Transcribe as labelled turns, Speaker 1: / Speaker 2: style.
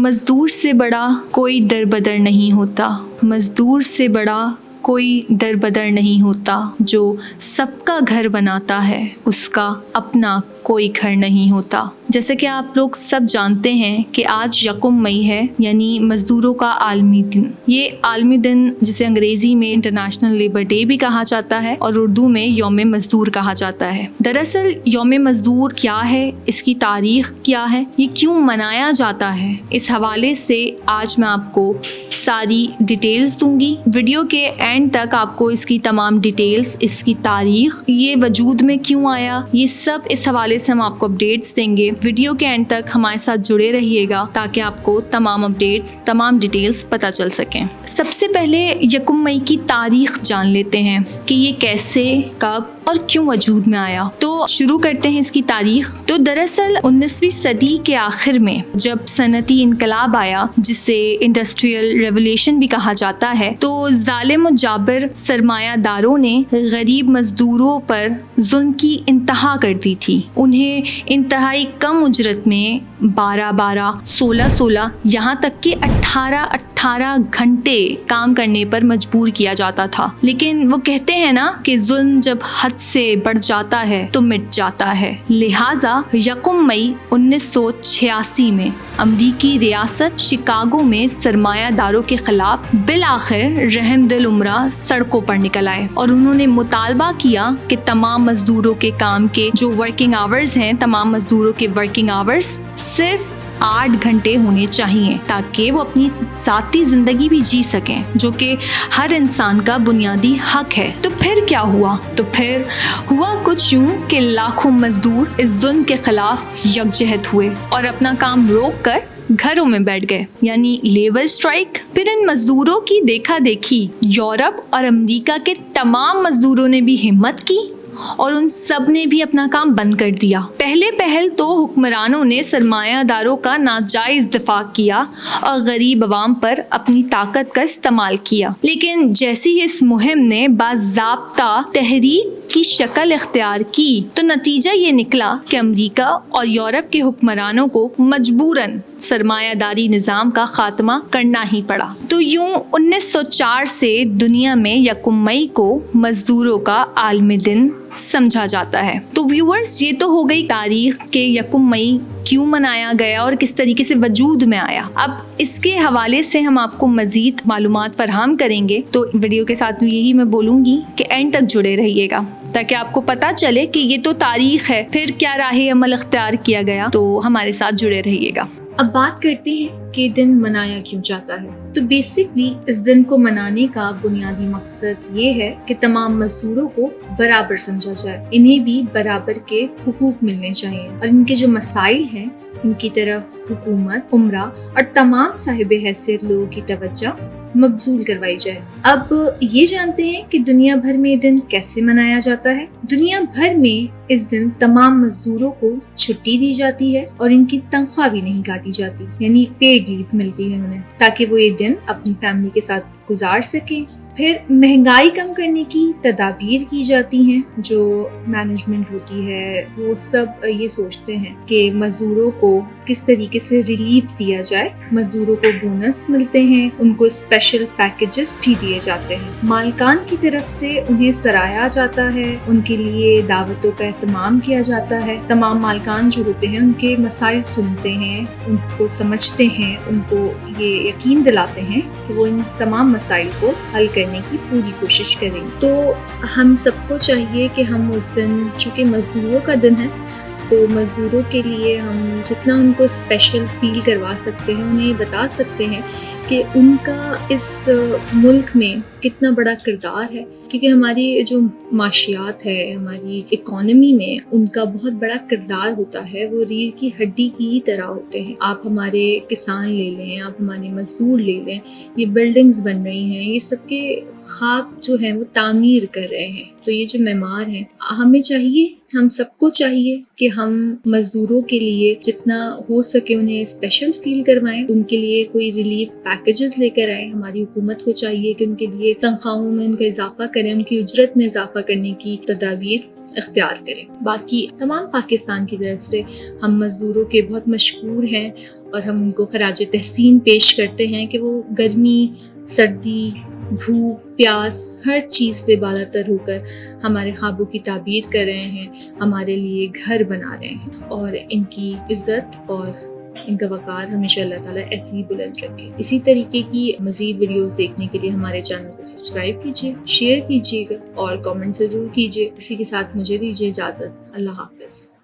Speaker 1: मजदूर से बड़ा कोई दर बदर नहीं होता, मजदूर से बड़ा कोई दर बदर नहीं होता, जो सबका घर बनाता है उसका अपना कोई घर नहीं होता। जैसे कि आप लोग सब जानते हैं कि आज यकम मई है, यानी मज़दूरों का आलमी दिन। ये आलमी दिन जिसे अंग्रेज़ी में इंटरनेशनल लेबर डे भी कहा जाता है और उर्दू में यौम मज़दूर कहा जाता है। दरअसल यौम मज़दूर क्या है, इसकी तारीख़ क्या है, ये क्यों मनाया जाता है, इस हवाले से आज मैं आपको सारी डिटेल्स दूंगी। वीडियो के एंड तक आपको इसकी तमाम डिटेल्स, इसकी तारीख़, ये वजूद में क्यों आया, ये सब इस हवाले से हम आपको अपडेट्स देंगे। वीडियो के एंड तक हमारे साथ जुड़े रहिएगा ताकि आपको तमाम अपडेट्स, तमाम डिटेल्स पता चल सकें। सबसे पहले यकम मई की तारीख जान लेते हैं कि ये कैसे, कब और क्यों वजूद में आया। तो शुरू करते हैं इसकी तारीख। तो दरअसल 19वीं सदी के आखिर में जब सनती इनकलाब आया, जिसे इंडस्ट्रियल रेवोल्यूशन भी कहा जाता है, तो जालिम और जाबिर सरमायादारों ने गरीब मजदूरों पर जुल्म की इंतहा कर दी थी। उन्हें इंतहाई कम उजरत में 12-12, 16-16, यहाँ तक कि 18-18 घंटे काम करने पर मजबूर किया जाता था। लेकिन वो कहते हैं ना कि जुल्म जब हद से बढ़ जाता है तो मिट जाता है। लिहाजा यकम मई 1986 में अमरीकी रियासत शिकागो में सरमायादारों के खिलाफ बिल आखिर रहमदिल उमरा सड़कों पर निकल आए और उन्होंने मुतालबा किया कि तमाम मजदूरों के काम के जो वर्किंग आवर्स हैं, तमाम मजदूरों के वर्किंग आवर्स सिर्फ 8 घंटे होने चाहिए ताकि वो अपनी साथी ज़िंदगी भी जी सकें, जो कि हर इंसान का बुनियादी हक है। तो फिर क्या हुआ? तो फिर हुआ कुछ यूँ कि लाखों मजदूर इस जुल्म के खिलाफ यकजहत हुए और अपना काम रोक कर घरों में बैठ गए, यानी लेबर स्ट्राइक। फिर इन मजदूरों की देखा देखी यूरोप और अमेरिका के तमाम मजदूरों ने भी हिम्मत की और उन सब ने भी अपना काम बंद कर दिया। पहले पहल तो हुक्मरानों ने सरमायादारों का नाजायज दिफा किया और गरीब अवाम पर अपनी ताकत का इस्तेमाल किया। लेकिन जैसी ही इस मुहिम ने बाज़ाब्ता तहरीक की शक्ल इख्तियार की, तो नतीजा ये निकला कि अमेरिका और यूरोप के हुक्मरानों को मजबूरन सरमायादारी निज़ाम का खात्मा करना ही पड़ा। तो यूं 1904 से दुनिया में यकम मई को मजदूरों का आलमी दिन समझा जाता है। तो व्यूअर्स, ये तो हो गई तारीख के यकम मई क्यों मनाया गया और किस तरीके से वजूद में आया। अब इसके हवाले से हम आपको मज़ीद मालूमात फराहम करेंगे, तो वीडियो के साथ यही मैं बोलूँगी कि एंड तक जुड़े रहिएगा ताकि आपको पता चले कि ये तो तारीख है, फिर क्या राह अमल अख्तियार किया गया। तो हमारे साथ जुड़े रहिएगा। अब बात करते हैं कि दिन मनाया क्यों जाता है। तो बेसिकली इस दिन को मनाने का बुनियादी मकसद ये है कि तमाम मजदूरों को बराबर समझा जाए, इन्हें भी बराबर के हुकूक मिलने चाहिए और इनके जो मसाइल हैं इनकी तरफ हुकूमत, उमरा और तमाम साहिब हैसियत लोगों की तवज्जो मबजूल करवाई जाए। अब ये जानते हैं कि दुनिया भर में ये दिन कैसे मनाया जाता है। दुनिया भर में इस दिन तमाम मजदूरों को छुट्टी दी जाती है और इनकी तनख्वाह भी नहीं काटी जाती, यानी पेड लीव मिलती है उन्हें, ताकि वो ये दिन अपनी फैमिली के साथ गुजार सकें। फिर महंगाई कम करने की तदाबीर की जाती हैं। जो मैनेजमेंट होती है वो सब ये सोचते हैं कि मजदूरों को किस तरीके से रिलीफ दिया जाए। मजदूरों को बोनस मिलते हैं, उनको स्पेशल पैकेजेस भी दिए जाते हैं। मालिकान की तरफ से उन्हें सराहा जाता है, उनके लिए दावतों का एहतमाम किया जाता है। तमाम मालिकान जो होते हैं उनके मसाइल सुनते हैं, उनको समझते हैं, उनको ये यकीन दिलाते हैं कि वो इन तमाम मसाइल को हल करने की पूरी कोशिश करें। तो हम सबको चाहिए कि हम उस दिन, चूँकि मजदूरों का दिन है, तो मजदूरों के लिए हम जितना उनको स्पेशल फील करवा सकते हैं, उन्हें बता सकते हैं कि उनका इस मुल्क में कितना बड़ा किरदार है, क्योंकि हमारी जो माशियात है, हमारी इकोनॉमी में उनका बहुत बड़ा किरदार होता है। वो रीढ़ की हड्डी की ही तरह होते हैं। आप हमारे किसान ले लें, आप हमारे मजदूर ले लें, ये बिल्डिंग्स बन रही हैं, ये सबके ख्वाब जो हैं वो तामीर कर रहे हैं। तो ये जो मेमार हैं, हमें चाहिए, हम सबको चाहिए कि हम मजदूरों के लिए जितना हो सके उन्हें स्पेशल फील करवाएं, उनके लिए कोई रिलीफ पैकेजेस लेकर आए। हमारी हुकूमत को चाहिए कि उनके लिए तनख्वाहों में उनका इजाफा करें, उनकी उजरत में इजाफा करने की तदाबीर اختیار کریں۔ باقی تمام پاکستان کی طرف سے ہم مزدوروں کے بہت مشکور ہیں اور ہم ان کو خراج تحسین پیش کرتے ہیں کہ وہ گرمی، سردی، بھوک، پیاس ہر چیز سے بالا تر ہو کر ہمارے خوابوں کی تعبیر کر رہے ہیں، ہمارے لیے گھر بنا رہے ہیں، اور ان کی عزت اور ان کا وقار ہمیشہ اللہ تعالیٰ ایسے ہی بلند رکھے۔ اسی طریقے کی مزید ویڈیوز دیکھنے کے لیے ہمارے چینل کو سبسکرائب کیجیے، شیئر کیجیے گا اور کامنٹ ضرور کیجیے۔ اسی کے ساتھ مجھے دیجیے اجازت۔ اللہ حافظ۔